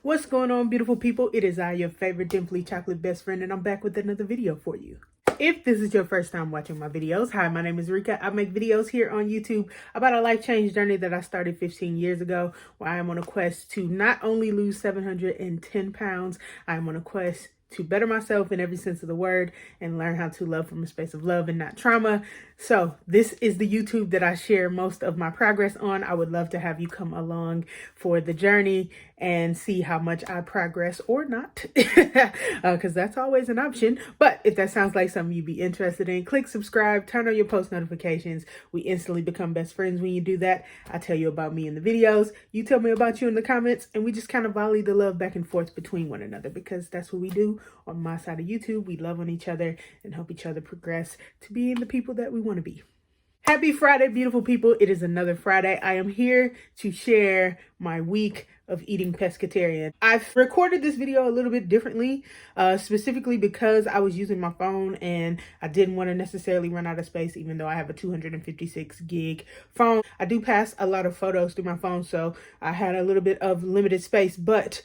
What's going on, beautiful people? It is I, your favorite dimply chocolate best friend, and I'm back with another video for you. If this is your first time watching my videos, hi, my name is Rika. I make videos here on YouTube about a life change journey that I started 15 years ago, where I am on a quest to not only lose 710 pounds, I am on a quest to better myself in every sense of the word and learn how to love from a space of love and not trauma. So this is the YouTube that I share most of my progress on. I would love to have you come along for the journey and see how much I progress or not, because that's always an option. But if that sounds like something you'd be interested in, click subscribe, turn on your post notifications. We instantly become best friends when you do that. I tell you about me in the videos, you tell me about you in the comments, and we just kind of volley the love back and forth between one another, because that's what we do on my side of YouTube. We love on each other and help each other progress to being the people that we want to be. Happy Friday, beautiful people. It is another Friday. I am here to share my week of eating pescatarian. I've recorded this video a little bit differently, specifically because I was using my phone and I didn't want to necessarily run out of space, even though I have a 256 gig phone. I do pass a lot of photos through my phone, so I had a little bit of limited space, but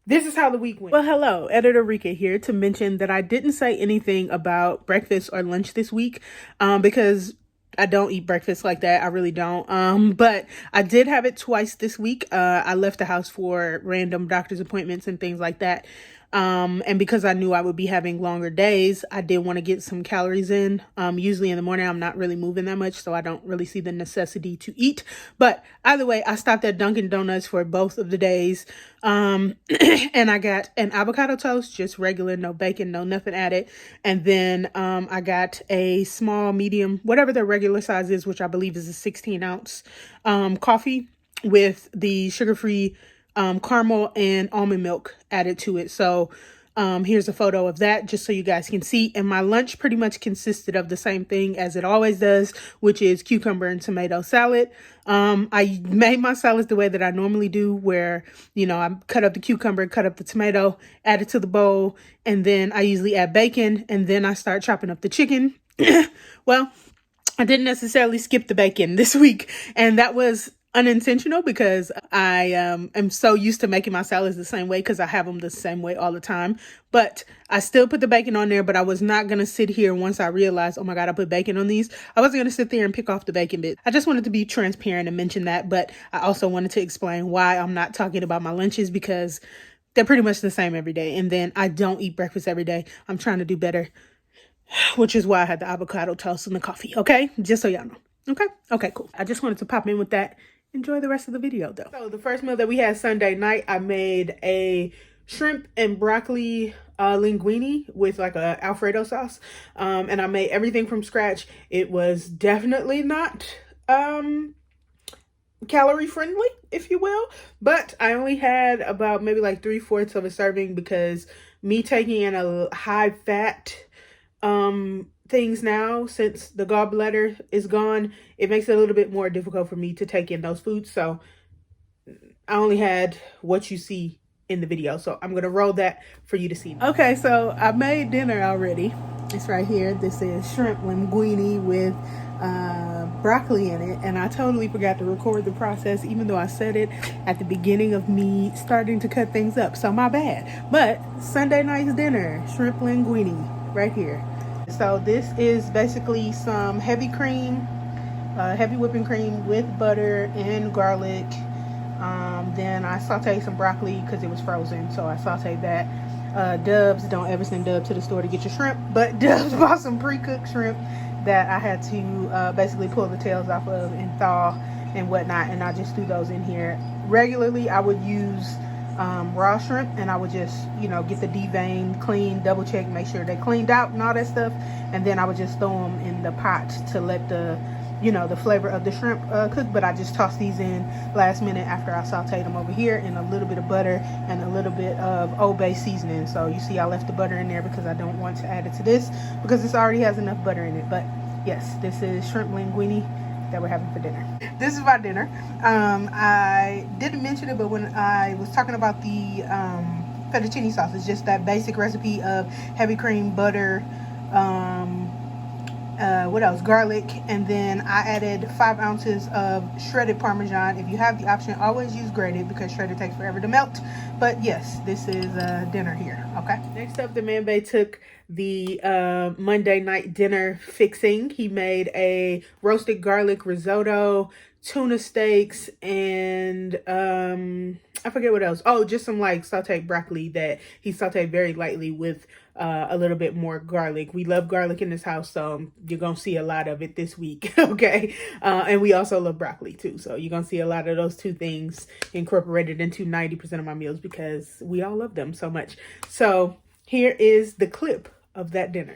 this is how the week went. Well, hello, Editor Rika here to mention that I didn't say anything about breakfast or lunch this week because I don't eat breakfast like that. I really don't. But I did have it twice this week. I left the house for random doctor's appointments and things like that. And because I knew I would be having longer days, I did want to get some calories in. Usually in the morning, I'm not really moving that much, so I don't really see the necessity to eat. But either way, I stopped at Dunkin' Donuts for both of the days. And I got an avocado toast, just regular, no bacon, no nothing added. And then, I got a small, medium, whatever the regular size is, which I believe is a 16-ounce, coffee with the sugar-free caramel and almond milk added to it. So here's a photo of that just so you guys can see. And my lunch pretty much consisted of the same thing as it always does, which is cucumber and tomato salad. I made my salads the way that I normally do, where, you know, I cut up the cucumber, cut up the tomato, add it to the bowl, and then I usually add bacon, and then I start chopping up the chicken. Well, I didn't necessarily skip the bacon this week, and that was unintentional because I am so used to making my salads the same way because I have them the same way all the time. But I still put the bacon on there, but I was not going to sit here once I realized, oh my God, I put bacon on these. I wasn't going to sit there and pick off the bacon bit. I just wanted to be transparent and mention that, but I also wanted to explain why I'm not talking about my lunches, because they're pretty much the same every day. And then I don't eat breakfast every day. I'm trying to do better, which is why I had the avocado toast and the coffee. Okay, just so y'all know. Okay, cool. I just wanted to pop in with that. Enjoy the rest of the video though. So the first meal that we had Sunday night, I made a shrimp and broccoli linguine with like a Alfredo sauce. And I made everything from scratch. It was definitely not calorie friendly, if you will, but I only had about maybe like 3/4 of a serving, because me taking in a high fat things now, since the gallbladder is gone, it makes it a little bit more difficult for me to take in those foods. So I only had what you see in the video, so I'm gonna roll that for you to see. Okay, so I made dinner already. It's right here. This is shrimp linguine with broccoli in it, and I totally forgot to record the process, even though I said it at the beginning of me starting to cut things up, so my bad. But Sunday night's dinner, shrimp linguine right here. So this is basically some heavy cream, heavy whipping cream with butter and garlic. Then I sauteed some broccoli because it was frozen, so I sauteed that. Dubs, don't ever send Dub to the store to get your shrimp, but Dubs bought some pre-cooked shrimp that I had to basically pull the tails off of and thaw and whatnot, and I just threw those in here. Regularly, I would use raw shrimp, and I would just, you know, get the devein, clean, double check, make sure they cleaned out and all that stuff, and then I would just throw them in the pot to let the, you know, the flavor of the shrimp cook. But I just tossed these in last minute after I sauteed them over here in a little bit of butter and a little bit of Old Bay seasoning. So you see I left the butter in there because I don't want to add it to this, because this already has enough butter in it. But yes, this is shrimp linguine that we're having for dinner. This is my dinner. I didn't mention it, but when I was talking about the fettuccine sauce, it's just that basic recipe of heavy cream, butter, what else? Garlic. And then I added 5 ounces of shredded Parmesan. If you have the option, always use grated because shredded takes forever to melt. But yes, this is dinner here. Okay. Next up, the man bae took the Monday night dinner fixing. He made a roasted garlic risotto, tuna steaks, and I forget what else. Oh, just some like sauteed broccoli that he sauteed very lightly with a little bit more garlic. We love garlic in this house, so you're gonna see a lot of it this week. Okay. And we also love broccoli too, so you're gonna see a lot of those two things incorporated into 90% of my meals because we all love them so much. So here is the clip of that dinner.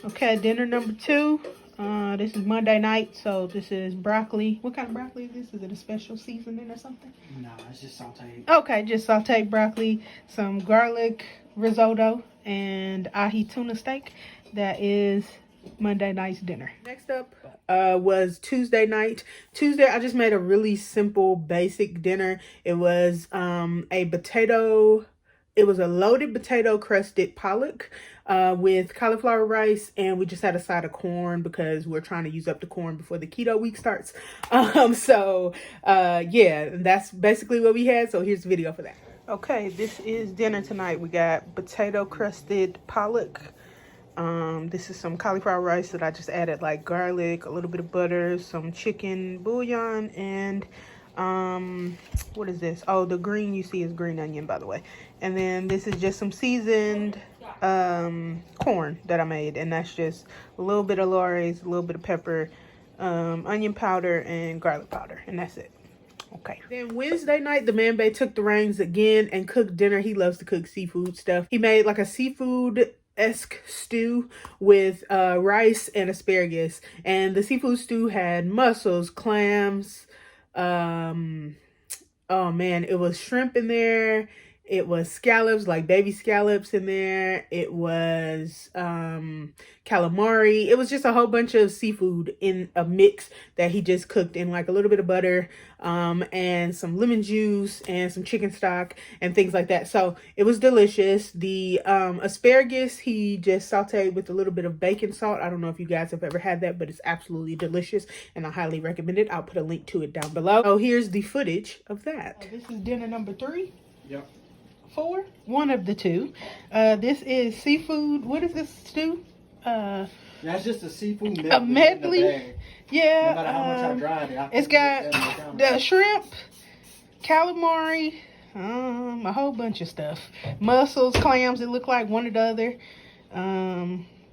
Okay, dinner number 2. This is Monday night, so this is broccoli. What kind of broccoli is this? Is it a special seasoning or something? No, it's just sauteed. Okay, just sauteed broccoli, some garlic risotto, and ahi tuna steak. That is Monday night's dinner. Next up was Tuesday night. Tuesday, I just made a really simple, basic dinner. It was it was a loaded potato crusted pollock with cauliflower rice, and we just had a side of corn because we're trying to use up the corn before the keto week starts. Yeah, that's basically what we had. So here's the video for that. Okay, this is dinner tonight. We got potato crusted pollock. This is some cauliflower rice that I just added like garlic, a little bit of butter, some chicken bouillon, and what is this? Oh, the green you see is green onion, by the way. And then this is just some seasoned corn that I made, and that's just a little bit of Lorry's, a little bit of pepper, onion powder, and garlic powder, and that's it. Okay. Then Wednesday night, the man bae took the reins again and cooked dinner. He loves to cook seafood stuff. He made like a seafood-esque stew with rice and asparagus, and the seafood stew had mussels, clams, oh man, it was shrimp in there, it was scallops, like baby scallops in there, it was calamari. It was just a whole bunch of seafood in a mix that he just cooked in like a little bit of butter and some lemon juice and some chicken stock and things like that. So it was delicious. The asparagus he just sauteed with a little bit of bacon salt. I don't know if you guys have ever had that, but it's absolutely delicious and I highly recommend it. I'll put a link to it down below. So here's the footage of that. This is dinner number 3. Yep. 4, one of the 2. This is seafood. What is this stew? That's just a seafood a medley. Yeah. No matter how much I dried it, it's got the shrimp, calamari, a whole bunch of stuff. Mussels, clams. It looked like one or the other.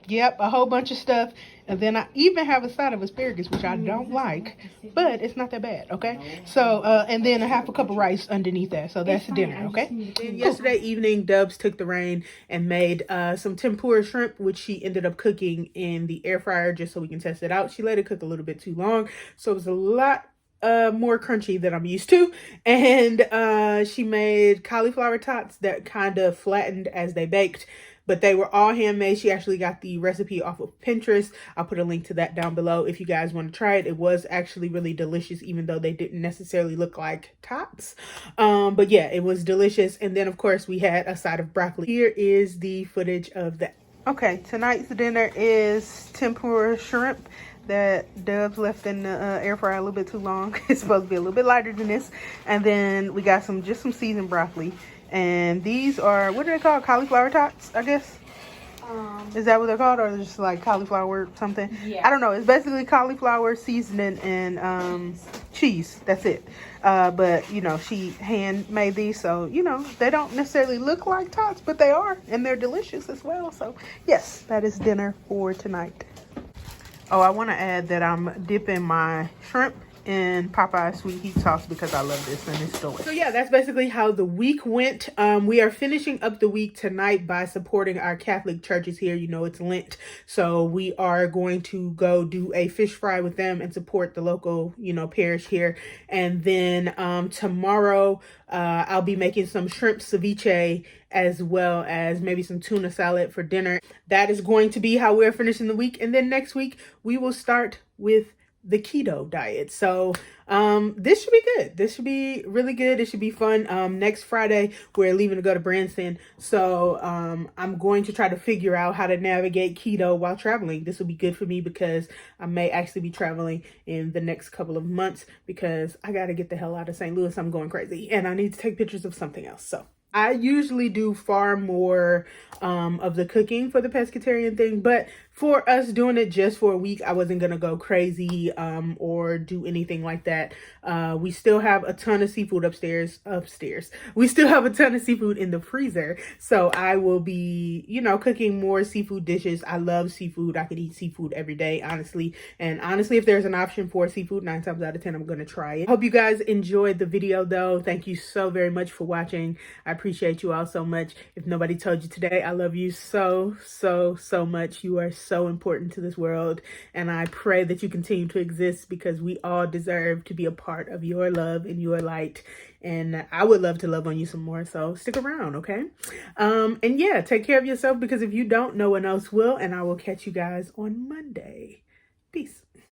Yep, a whole bunch of stuff. And then I even have a side of asparagus, which I don't like, but it's not that bad, okay? So, and then a half a cup of rice underneath that. So that's dinner, okay? Then yesterday evening, Dubs took the reign and made some tempura shrimp, which she ended up cooking in the air fryer just so we can test it out. She let it cook a little bit too long, so it was a lot more crunchy than I'm used to. And she made cauliflower tots that kind of flattened as they baked, but they were all handmade. She actually got the recipe off of Pinterest. I'll put a link to that down below if you guys want to try it. It was actually really delicious, even though they didn't necessarily look like tots. But yeah, it was delicious. And then of course we had a side of broccoli. Here is the footage of that. Okay, tonight's dinner is tempura shrimp that Dubs left in the air fryer a little bit too long. It's supposed to be a little bit lighter than this. And then we got just some seasoned broccoli. And these are, what are they called? Cauliflower tots, I guess? Is that what they're called? Or just like cauliflower something? Yeah. I don't know. It's basically cauliflower, seasoning, and cheese. That's it. But, you know, she handmade these. So, you know, they don't necessarily look like tots, but they are. And they're delicious as well. So, yes, that is dinner for tonight. Oh, I want to add that I'm dipping my shrimp in Popeye's sweet heat sauce because I love this and it's delicious. So yeah, that's basically how the week went. We are finishing up the week tonight by supporting our Catholic churches here. You know, it's Lent, so we are going to go do a fish fry with them and support the local, you know, parish here. And then tomorrow I'll be making some shrimp ceviche as well as maybe some tuna salad for dinner. That is going to be how we're finishing the week. And then next week we will start with the keto diet. So this should be good. This should be really good. It should be fun. Next Friday we're leaving to go to Branson, so I'm going to try to figure out how to navigate keto while traveling. This will be good for me because I may actually be traveling in the next couple of months because I got to get the hell out of St. Louis. I'm going crazy and I need to take pictures of something else. So I usually do far more of the cooking for the pescatarian thing, but for us doing it just for a week, I wasn't gonna go crazy or do anything like that. We still have a ton of seafood upstairs. We still have a ton of seafood in the freezer, so I will be, you know, cooking more seafood dishes. I love seafood. I could eat seafood every day, honestly. And honestly, if there's an option for seafood, 9 times out of 10, I'm gonna try it. Hope you guys enjoyed the video though. Thank you so very much for watching. I appreciate you all so much. If nobody told you today, I love you so much. You are so important to this world, and I pray that you continue to exist because we all deserve to be a part of your love and your light. And I would love to love on you some more, so stick around, okay? And yeah, take care of yourself because if you don't, no one else will, and I will catch you guys on Monday. Peace.